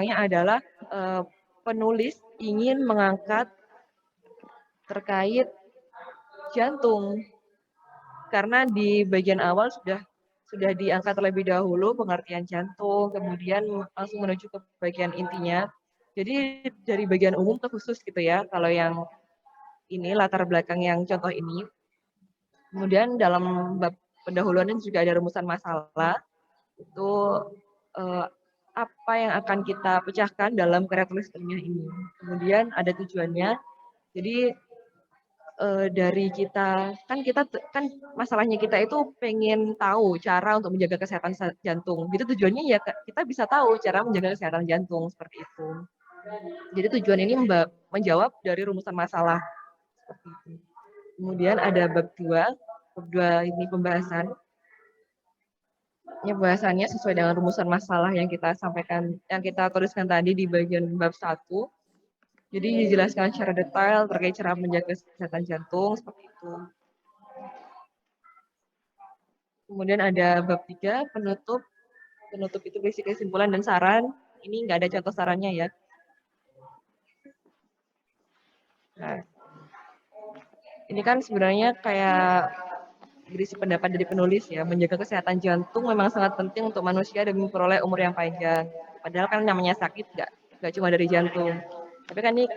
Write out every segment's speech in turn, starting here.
adalah penulis ingin mengangkat terkait jantung. Karena di bagian awal sudah diangkat terlebih dahulu pengertian jantung, kemudian langsung menuju ke bagian intinya. Jadi dari bagian umum ke khusus gitu ya, kalau yang ini latar belakang yang contoh ini. Kemudian dalam bab pendahuluan juga ada rumusan masalah, itu apa yang akan kita pecahkan dalam karya tulis ilmiah ini. Kemudian ada tujuannya, jadi dari kita kan masalahnya kita itu pengen tahu cara untuk menjaga kesehatan jantung. Jadi tujuannya ya kita bisa tahu cara menjaga kesehatan jantung seperti itu. Jadi tujuan ini menjawab dari rumusan masalah seperti itu. Kemudian ada bab 2. Bab 2 ini pembahasan. Pembahasannya sesuai dengan rumusan masalah yang kita sampaikan, yang kita tuliskan tadi di bagian bab 1. Jadi dijelaskan secara detail terkait cara menjaga kesehatan jantung seperti itu. Kemudian ada bab 3, penutup. Penutup itu berisi kesimpulan dan saran. Ini nggak ada contoh sarannya ya. Nah, ini kan sebenarnya kayak berisi pendapat dari penulis ya. Menjaga kesehatan jantung memang sangat penting untuk manusia demi memperoleh umur yang panjang. Padahal kan namanya sakit nggak cuma dari jantung. Tapi kan ini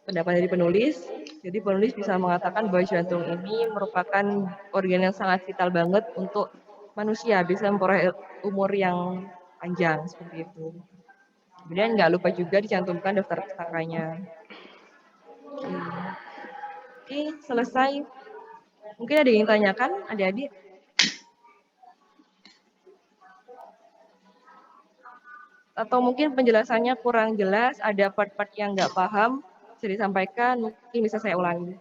pendapat dari penulis. Jadi penulis bisa mengatakan bahwa jantung ini merupakan organ yang sangat vital banget untuk manusia bisa memperoleh umur yang panjang seperti itu. Kemudian nggak lupa juga dicantumkan daftar pustakanya. Oke, selesai. Mungkin ada yang tanyakan, adik-adik? Atau mungkin penjelasannya kurang jelas, ada part-part yang nggak paham, bisa disampaikan, mungkin bisa saya ulangi.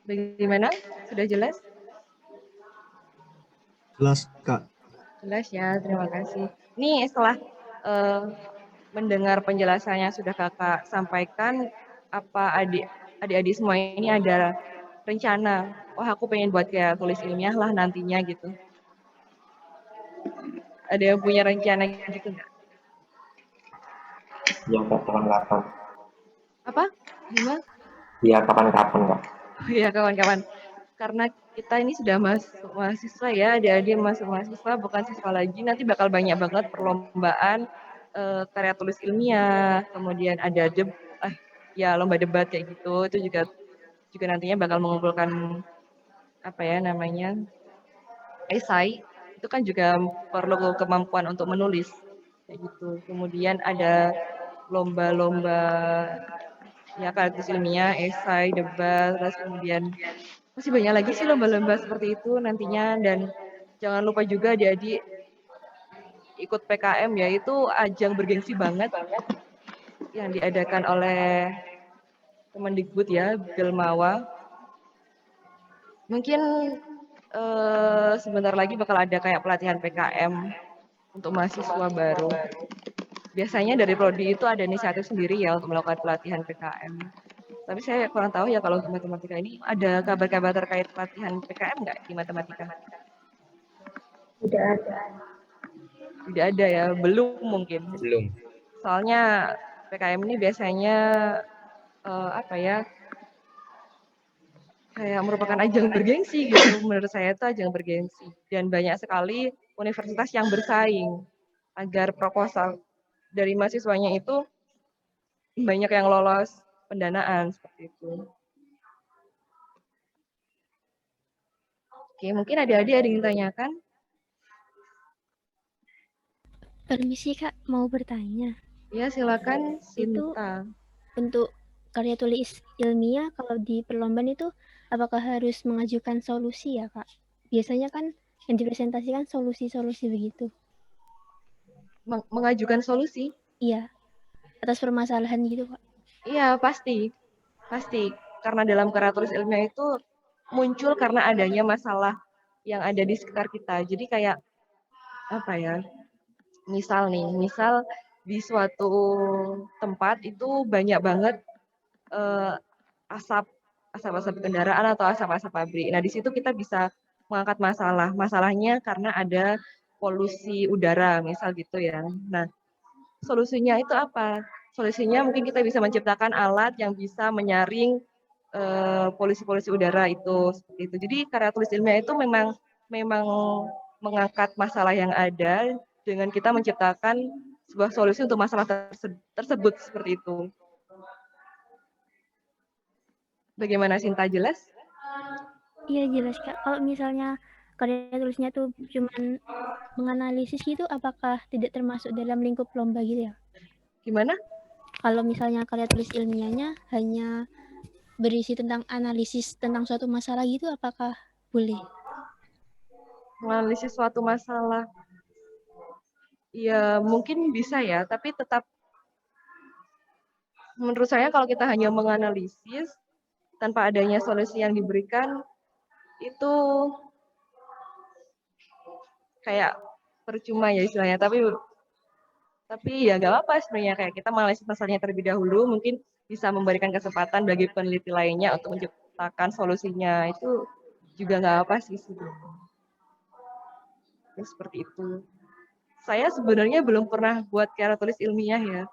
Bagaimana? Sudah jelas? Jelas, Kak. Jelas ya, terima kasih. Ini setelah mendengar penjelasannya sudah kakak sampaikan, apa adik-adik semua ini ada rencana, wah aku pengen buat kayak tulis ilmiah lah nantinya gitu. Ada yang punya rencana gitu nggak? Ya, kapan-kapan. Apa? Gimana? Ya, kapan-kapan, Kak. Ya kawan-kawan, karena kita ini sudah masuk mahasiswa ya, adik-adik masuk mahasiswa bukan siswa lagi, nanti bakal banyak banget perlombaan karya tulis ilmiah, kemudian ada ya lomba debat kayak gitu, itu juga nantinya bakal mengumpulkan apa ya namanya esai, itu kan juga perlu kemampuan untuk menulis kayak gitu. Kemudian ada lomba-lomba ya karya tulis ilmiah, esai, debat, terus kemudian masih banyak lagi sih lomba-lomba seperti itu nantinya. Dan jangan lupa juga adik-adik ikut PKM ya, itu ajang bergengsi banget yang diadakan oleh Kemendikbud ya, Gelmawa. Mungkin sebentar lagi bakal ada kayak pelatihan PKM untuk mahasiswa baru. Biasanya dari prodi itu ada inisiatif sendiri ya untuk melakukan pelatihan PKM. Tapi saya kurang tahu ya kalau untuk matematika ini, ada kabar-kabar terkait pelatihan PKM nggak di matematika? Tidak ada. Tidak ada ya, belum mungkin. Belum. Soalnya PKM ini biasanya apa ya, kayak merupakan ajang bergengsi gitu. Menurut saya itu ajang bergengsi. Dan banyak sekali universitas yang bersaing agar proposal dari mahasiswanya itu banyak yang lolos pendanaan seperti itu. Oke, mungkin adik-adik ada yang ditanyakan? Permisi Kak, mau bertanya. Ya, silakan Itu Sinta. untuk karya tulis ilmiah kalau di perlombaan itu apakah harus mengajukan solusi ya Kak? Biasanya kan yang dipresentasikan solusi-solusi begitu. Mengajukan solusi? Iya, atas permasalahan gitu Kak. Iya, pasti. Karena dalam karya tulis ilmiah itu muncul karena adanya masalah yang ada di sekitar kita. Jadi kayak apa ya? Misal di suatu tempat itu banyak banget asap asap-asap kendaraan atau asap-asap pabrik. Nah, di situ kita bisa mengangkat masalahnya karena ada polusi udara, misal gitu ya. Nah, solusinya itu apa? Solusinya mungkin kita bisa menciptakan alat yang bisa menyaring polusi-polusi udara itu seperti itu. Jadi karya tulis ilmiah itu memang mengangkat masalah yang ada dengan kita menciptakan sebuah solusi untuk masalah tersebut seperti itu. Bagaimana Sinta, jelas? Iya jelas Kak. Kalau misalnya karya tulisnya tuh cuman menganalisis gitu, apakah tidak termasuk dalam lingkup lomba gitu ya? Gimana? Kalau misalnya karya tulis ilmiahnya hanya berisi tentang analisis tentang suatu masalah gitu, apakah boleh? Menganalisis suatu masalah, ya mungkin bisa ya, tapi tetap menurut saya kalau kita hanya menganalisis tanpa adanya solusi yang diberikan, itu kayak percuma ya istilahnya. Tapi ya nggak apa-apa sebenarnya, kayak kita menganalisis masalahnya terlebih dahulu, mungkin bisa memberikan kesempatan bagi peneliti lainnya untuk menciptakan solusinya. Itu juga nggak apa sih sebenarnya. Ya, seperti itu. Saya sebenarnya belum pernah buat karya tulis ilmiah ya.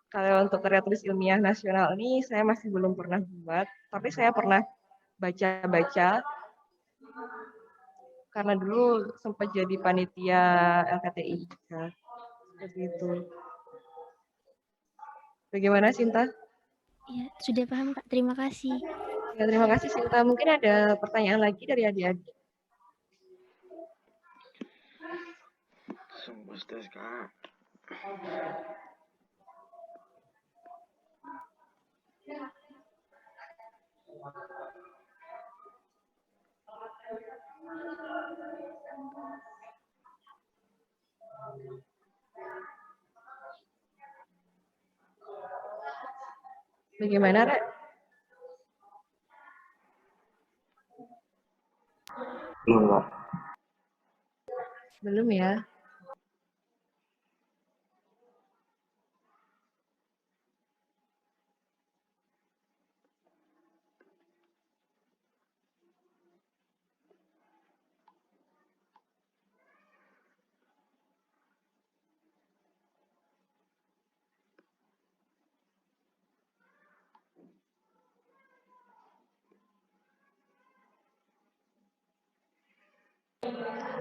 Kalau untuk karya tulis ilmiah nasional ini saya masih belum pernah buat, tapi saya pernah baca-baca karena dulu sempat jadi panitia LKTI juga. Seperti itu. Bagaimana Sinta? Ya, sudah paham Kak. Terima kasih. Ya, terima kasih Sinta. Mungkin ada pertanyaan lagi dari adik-adik. Sumpah tes Kak. Bagaimana, Rek? Belum, Mbak. Belum ya?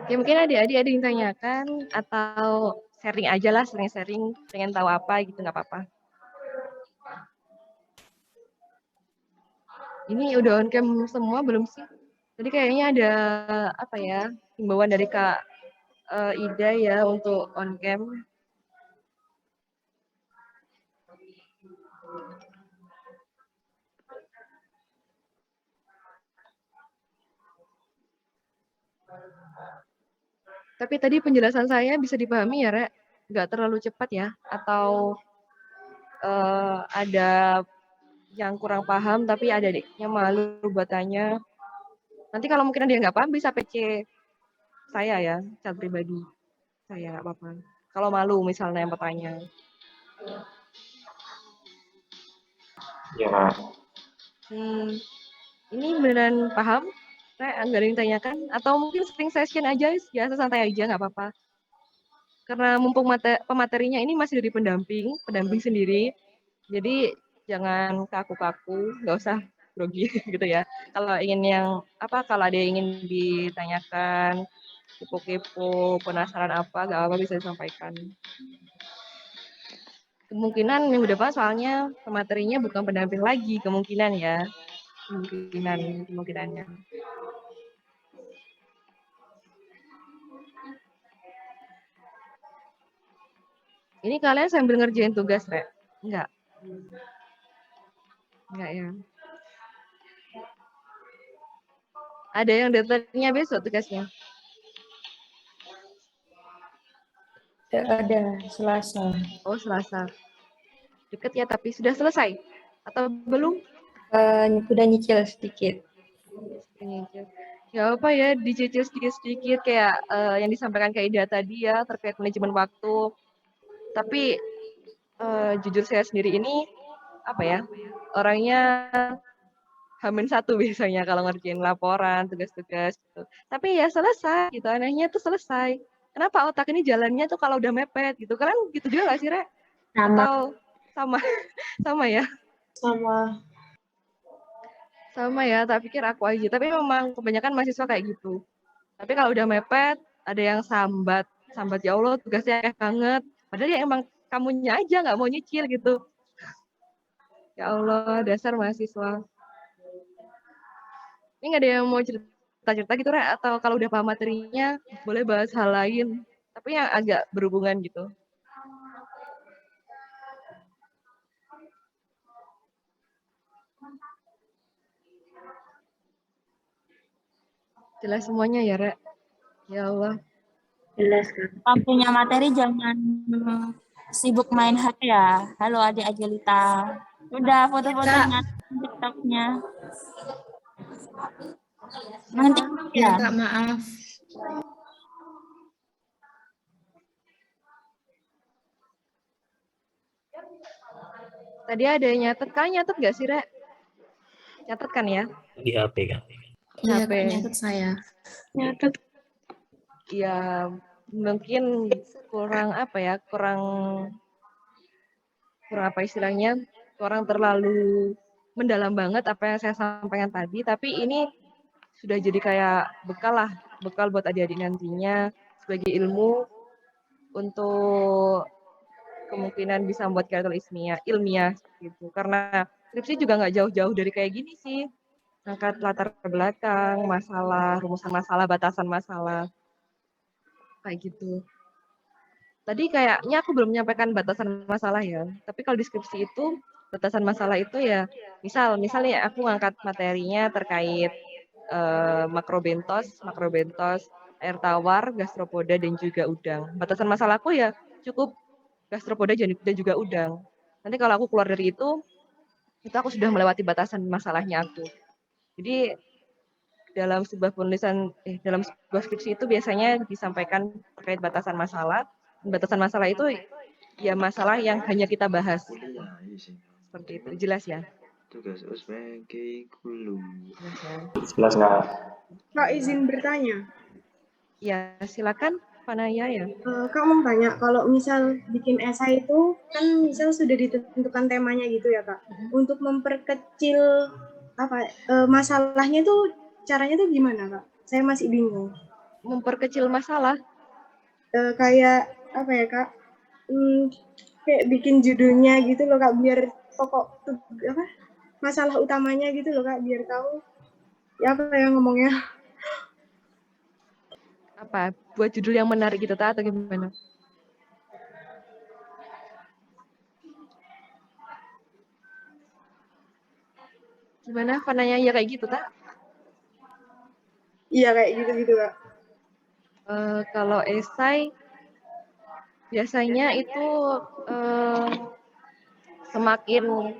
Ya mungkin adik-adik ada yang tanyakan atau sharing aja lah, sering-sering pengen tahu apa gitu, nggak apa-apa. Ini udah on cam semua belum sih? Jadi kayaknya ada apa ya, himbauan dari Kak Ida ya untuk on cam. Tapi tadi penjelasan saya bisa dipahami ya, Rek? Nggak terlalu cepat ya? Atau ada yang kurang paham tapi ada adiknya malu buat tanya. Nanti kalau mungkin ada yang nggak paham bisa PC saya ya, chat pribadi saya, nggak apa-apa. Kalau malu misalnya yang bertanya. Ya, Kak. Ini beneran paham? Saya nggak ada yang tanyakan? Atau mungkin string session aja, biasa santai aja, nggak apa-apa. Karena mumpung pematerinya ini masih dari pendamping sendiri, jadi jangan kaku-kaku, nggak usah grogi gitu ya. Kalau ingin kalau ada yang ingin ditanyakan, kepo-kepo, penasaran apa, nggak apa bisa disampaikan. Kemungkinan minggu depan soalnya pematerinya bukan pendamping lagi, kemungkinan ya. Kemungkinannya. Ini kalian sambil ngerjain tugas, Rek? Enggak? Enggak ya. Ada yang deadline-nya besok tugasnya? Ada Selasa. Oh, Selasa. Deket ya, tapi sudah selesai? Atau belum? Udah nyicil sedikit. Ya apa ya, dicicil sedikit-sedikit kayak yang disampaikan Kak Ida tadi ya, terkait manajemen waktu. Tapi jujur saya sendiri ini, apa ya, orangnya H-1 biasanya kalau ngerjain laporan, tugas-tugas gitu. Tapi ya selesai gitu, anehnya tuh selesai. Kenapa otak ini jalannya tuh kalau udah mepet gitu? Kalian gitu juga gak sih, Rek? Sama. Atau sama sama ya? Sama. Sama ya, tak pikir aku aja. Tapi memang kebanyakan mahasiswa kayak gitu. Tapi kalau udah mepet, ada yang sambat. Sambat, ya Allah tugasnya kayak banget. Padahal ya emang kamunya aja nggak mau nyicil gitu. Ya Allah, dasar mahasiswa. Ini nggak ada yang mau cerita-cerita gitu, Rek? Atau kalau udah paham materinya, boleh bahas hal lain. Tapi yang agak berhubungan gitu. Jelas semuanya ya, Rek? Ya Allah. Jelas kan. Kalau punya materi jangan sibuk main HP ya. Halo adik Ajelita. Udah foto-fotonya TikToknya. Nanti Ya, ya. Kak, maaf. Tadi ada yang nyatet. Kalian nyatet nggak sih, Rek? Nyatet kan ya? Di HP kan. Iya, HP. Kak, nyatet saya. Nyatet. Ya, mungkin kurang apa ya? Kurang apa istilahnya? Kurang terlalu mendalam banget apa yang saya sampaikan tadi. Tapi ini sudah jadi kayak bekal lah. Bekal buat adik-adik nantinya sebagai ilmu untuk kemungkinan bisa membuat karya tulis ilmiah gitu. Karena skripsi juga nggak jauh-jauh dari kayak gini sih. Angkat latar belakang, masalah, rumusan masalah, batasan masalah. Kayak gitu. Tadi kayaknya aku belum menyampaikan batasan masalah ya. Tapi kalau deskripsi itu, batasan masalah itu ya, misalnya aku ngangkat materinya terkait makrobentos, air tawar, gastropoda, dan juga udang. Batasan masalahku ya cukup gastropoda dan juga udang. Nanti kalau aku keluar dari itu aku sudah melewati batasan masalahnya aku. Jadi dalam sebuah penulisan, dalam sebuah skripsi itu biasanya disampaikan terkait batasan masalah. Batasan masalah itu ya masalah yang hanya kita bahas. Seperti itu, jelas ya? Tugas sebagai guru. Jelas ya? Jelas nggak? Kak, izin bertanya. Ya, silakan Panaya ya. Kak mau tanya, kalau misal bikin esai itu kan misal sudah ditentukan temanya gitu ya Kak. Untuk memperkecil masalahnya itu caranya tuh gimana Kak? Saya masih bingung. Memperkecil masalah. Kayak apa ya Kak? Kayak bikin judulnya gitu loh Kak, biar pokok masalah utamanya gitu loh Kak, biar tahu ya apa yang ngomongnya. Apa? Buat judul yang menarik gitu atau gimana? Gimana Panaya ya kayak gitu tak? Iya kayak gitu-gitu Kak. Kalau esai biasanya itu semakin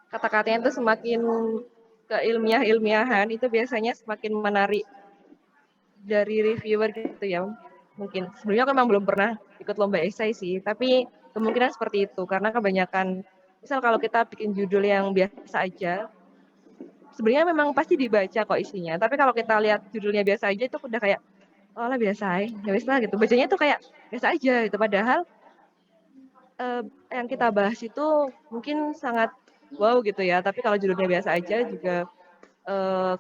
kata-katanya itu semakin keilmiahan itu biasanya semakin menarik dari reviewer gitu ya. Mungkin sebenarnya aku memang belum pernah ikut lomba esai sih, tapi kemungkinan seperti itu karena kebanyakan misal kalau kita bikin judul yang biasa aja, sebenarnya memang pasti dibaca kok isinya. Tapi kalau kita lihat judulnya biasa aja itu udah kayak oh lah biasa aja, ya wis lah gitu. Bacanya tuh kayak biasa aja gitu. Padahal yang kita bahas itu mungkin sangat wow gitu ya. Tapi kalau judulnya biasa aja juga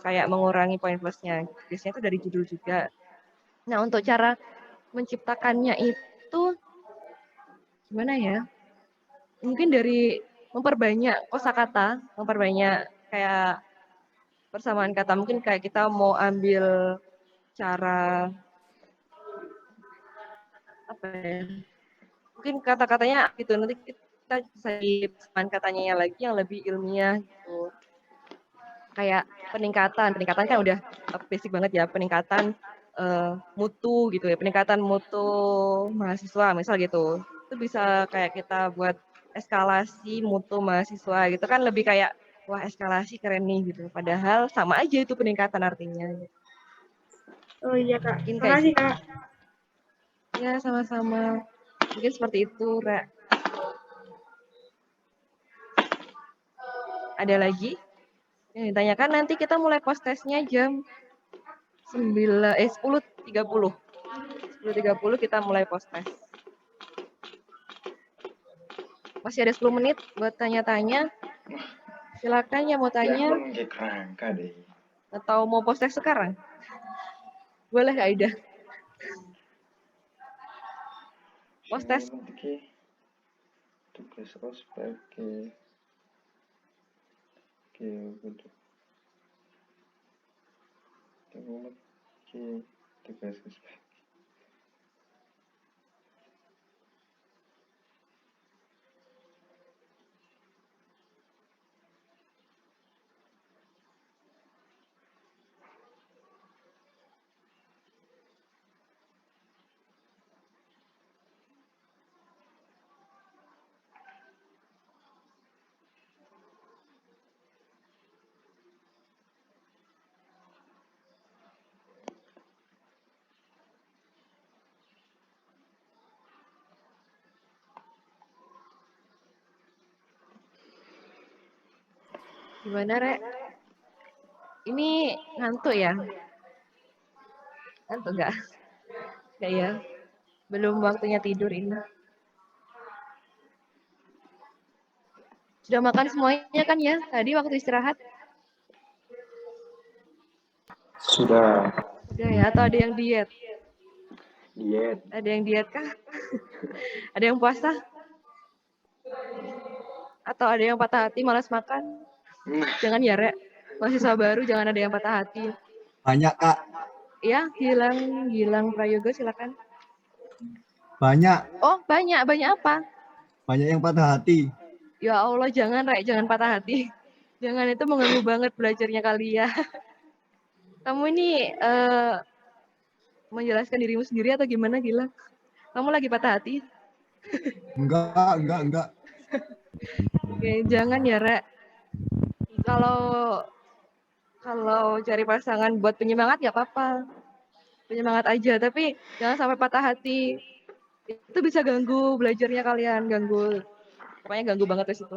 kayak mengurangi poin plusnya. Biasanya itu dari judul juga. Nah untuk cara menciptakannya itu gimana ya? Mungkin dari memperbanyak kosakata, memperbanyak kayak persamaan kata. Mungkin kayak kita mau ambil cara apa ya? Mungkin kata-katanya gitu nanti kita bisa persamaan katanya lagi yang lebih ilmiah gitu. Kayak peningkatan kan udah basic banget ya, peningkatan mutu gitu ya, peningkatan mutu mahasiswa misal gitu. Itu bisa kayak kita buat eskalasi mutu mahasiswa gitu kan lebih kayak wah eskalasi keren nih gitu. Padahal sama aja itu peningkatan artinya. Oh iya Kak, Mungkin terima kasih Kak. Ya sama-sama. Mungkin seperti itu, Ra. Ada lagi Yang ditanyakan nanti kita mulai post testnya jam 10.30. 10.30 kita mulai post test. Masih ada 10 menit buat tanya-tanya. Silakan yang mau tanya Yang kayak kerangka deh. atau mau post test sekarang. Boleh Kak Ida. Post test. Oke. Tugas ospek. Oke, betul. Oke, tugas ospek. Gimana, Rek? Ini ngantuk ya? Ngantuk nggak? Nggak ya? Belum waktunya tidur ini. Sudah makan semuanya kan ya? Tadi waktu istirahat? Sudah. Sudah ya? Atau ada yang diet? Diet. Ada yang diet kah? Ada yang puasa? Atau ada yang patah hati malas makan? Jangan ya, Rek. Mahasiswa baru jangan ada yang patah hati. Banyak, Kak. Ya, Gilang Prayogo silakan. Banyak. Oh, banyak apa? Banyak yang patah hati. Ya Allah, jangan, Rek, jangan patah hati. Jangan, itu mengganggu banget belajarnya kalian. Kamu ini menjelaskan dirimu sendiri atau gimana, Gilang? Kamu lagi patah hati? Enggak. Oke, jangan ya, Rek. Kalau cari pasangan buat penyemangat ya apa-apa. Penyemangat aja, tapi jangan sampai patah hati. Itu bisa ganggu belajarnya kalian, pokoknya ganggu banget di situ.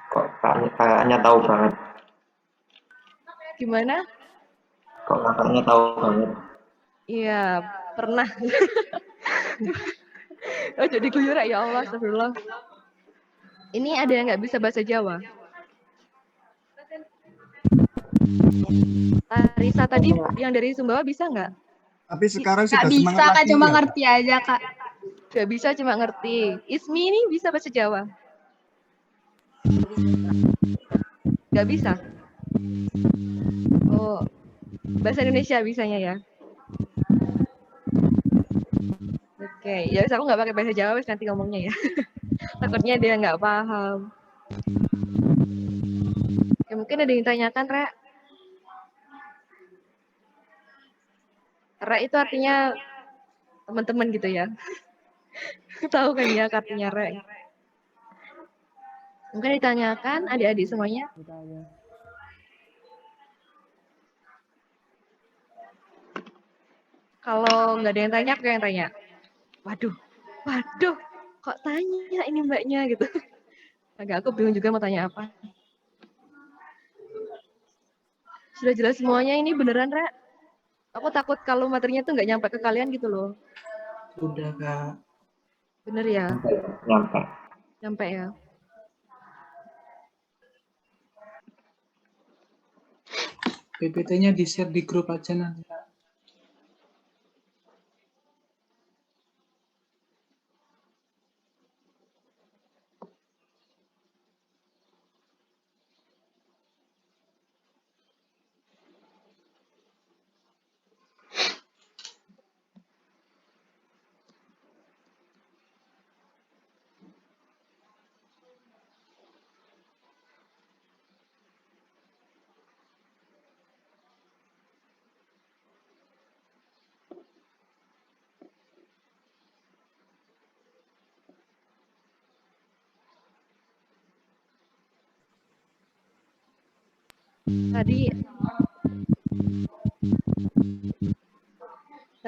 Kok kakaknya tahu banget? Gimana? Kok kakaknya tahu banget? Iya, pernah. Oh, jadi guyur ya Allah, astagfirullah. Ini ada yang nggak bisa bahasa Jawa? Larissa tadi yang dari Sumbawa bisa nggak? Tapi sekarang Kak sudah bisa, semangat Kak lagi cuma ya. ngerti aja, Kak. Nggak bisa, cuma ngerti. Ismi ini bisa bahasa Jawa? Nggak bisa? Oh, bahasa Indonesia bisanya ya? Oke, ya wis aku nggak pakai bahasa Jawa, wis nanti ngomongnya ya. Takutnya dia nggak paham. Ya, mungkin ada yang tanyakan, Rek. Rek itu artinya teman-teman gitu ya. Tahu kan ya artinya Rek. Mungkin ditanyakan adik-adik semuanya. Kalau nggak ada yang tanya, aku yang tanya. Waduh, kok tanya ini mbaknya gitu. Agak aku bingung juga mau tanya apa. Sudah jelas semuanya ini beneran, Rek? Aku takut kalau materinya tuh nggak nyampe ke kalian gitu loh. Sudah, Kak. Bener ya? Nyampe. Nyampe ya? PPT-nya di-share di grup aja nanti, Kak.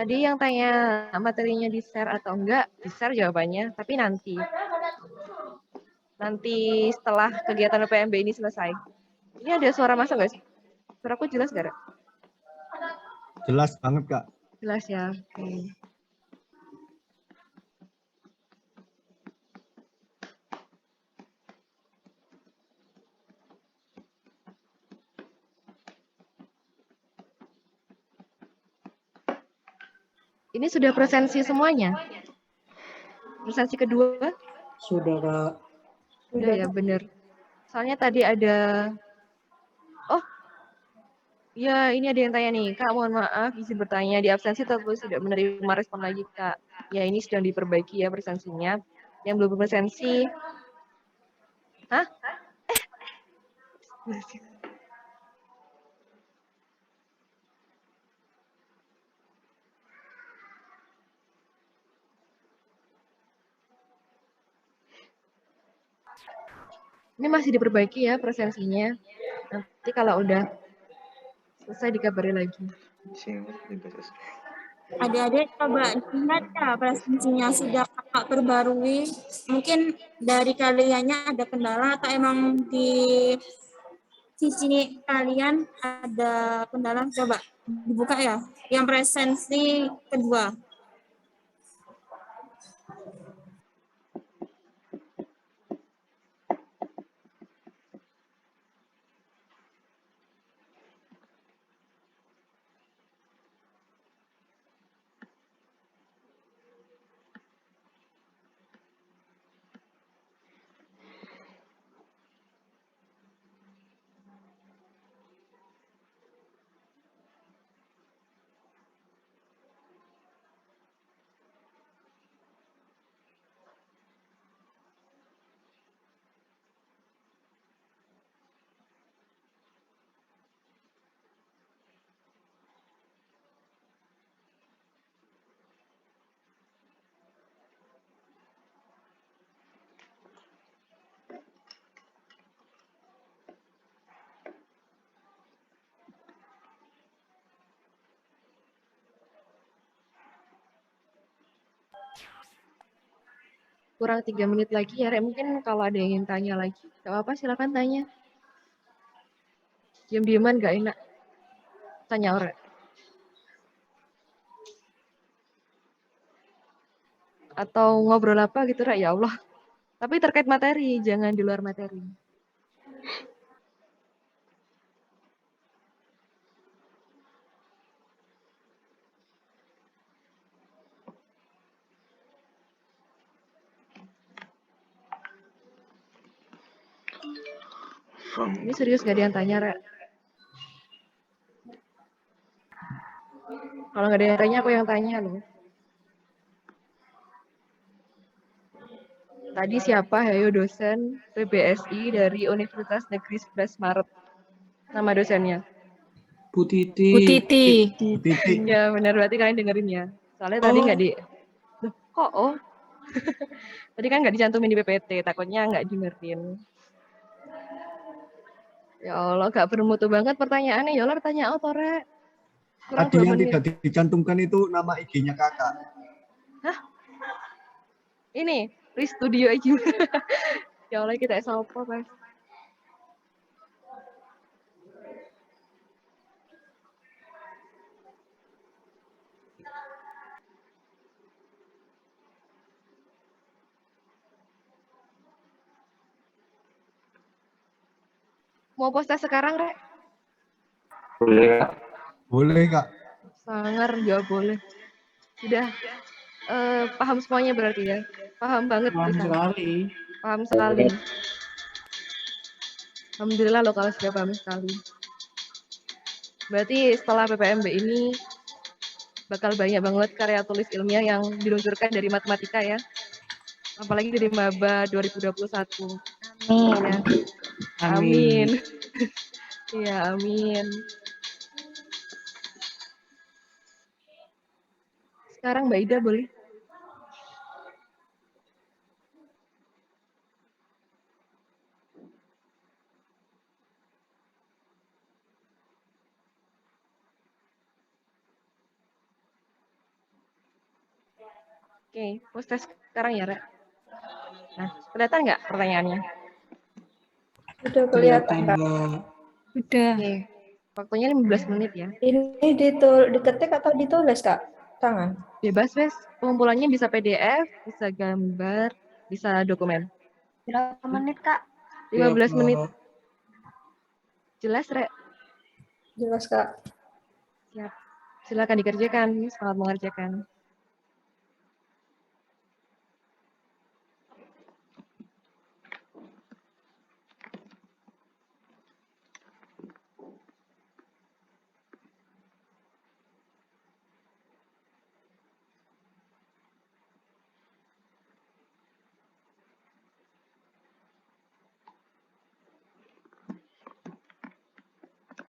Tadi yang tanya materinya di-share atau enggak, di-share jawabannya, tapi nanti. Nanti setelah kegiatan PMB ini selesai. Ini ada suara masuk nggak sih? Suaraku jelas nggak, Rek? Jelas banget, Kak. Jelas ya. Oke. Ini sudah presensi semuanya? Presensi kedua? Sudah, Kak. Sudah ya, bener. Soalnya tadi ada... Oh, ya ini ada yang tanya nih. Kak, mohon maaf, izin bertanya. Di absensi tertulis tidak menerima respon lagi, Kak. Ya, ini sedang diperbaiki ya presensinya. Yang belum berpresensi... Hah? Ini masih diperbaiki ya presensinya. Nanti kalau udah selesai dikabari lagi. Singkat dibahas. Adik-adik coba lihat ya presensinya sudah kakak perbarui. Mungkin dari kaliannya ada kendala atau emang di sisi kalian ada kendala, coba dibuka ya. Yang presensi kedua. Kurang 3 menit lagi ya, Rek. Mungkin kalau ada yang ingin tanya lagi, gak apa-apa, silakan tanya. Diam-diaman gak enak. Tanya orang. Atau ngobrol apa gitu, Rek, ya Allah. Tapi terkait materi, jangan di luar materi. Ini serius gak ada yang tanya, Rek? Kalau nggak ada yang tanya, aku yang tanya loh. Tadi siapa? Hayo dosen PBSI dari Universitas Negeri 11 Maret. Nama dosennya. Bu Titi. Bu Titi. Bu Titi. Ya benar, berarti kalian dengerin ya. Soalnya tadi nggak di... Loh, kok oh? Tadi kan nggak dicantumin di PPT, takutnya nggak dengerin. Ya Allah, gak bermutu banget pertanyaannya. Ya Allah, tanya auto, Rek. Kurang Tadi 2 yang menit. tidak dicantumkan itu nama IG-nya kakak. Hah? Ini, Ri Studio aja. Ya Allah, kita apa, Mas? Mau post tes sekarang, Rek? Boleh, Kak. Boleh, Kak. Sangar, jawab boleh. Sudah paham semuanya berarti ya? Paham banget Paham bisa. sekali. Paham sekali. Alhamdulillah loh kalau sudah paham sekali. Berarti setelah PPMB ini bakal banyak banget karya tulis ilmiah yang diluncurkan dari matematika ya. Apalagi dari maba 2021. Amin ya. Amin. Iya, amin. Sekarang Mbak Ida boleh? Oke, aku tes sekarang ya, Rek. Nah, kelihatan nggak pertanyaannya? Udah Kelihatan kelihatan, Kak. Mbak. Udah. Oke, waktunya 15 menit ya. Ini diketik atau ditulis, Kak? Tangan. Bebas, Wes. Pengumpulannya bisa PDF, bisa gambar, bisa dokumen. Berapa menit, Kak? 15 Ya, menit. Kak. Jelas, Rek? Jelas, Kak. Siap. Silakan dikerjakan. Selamat mengerjakan.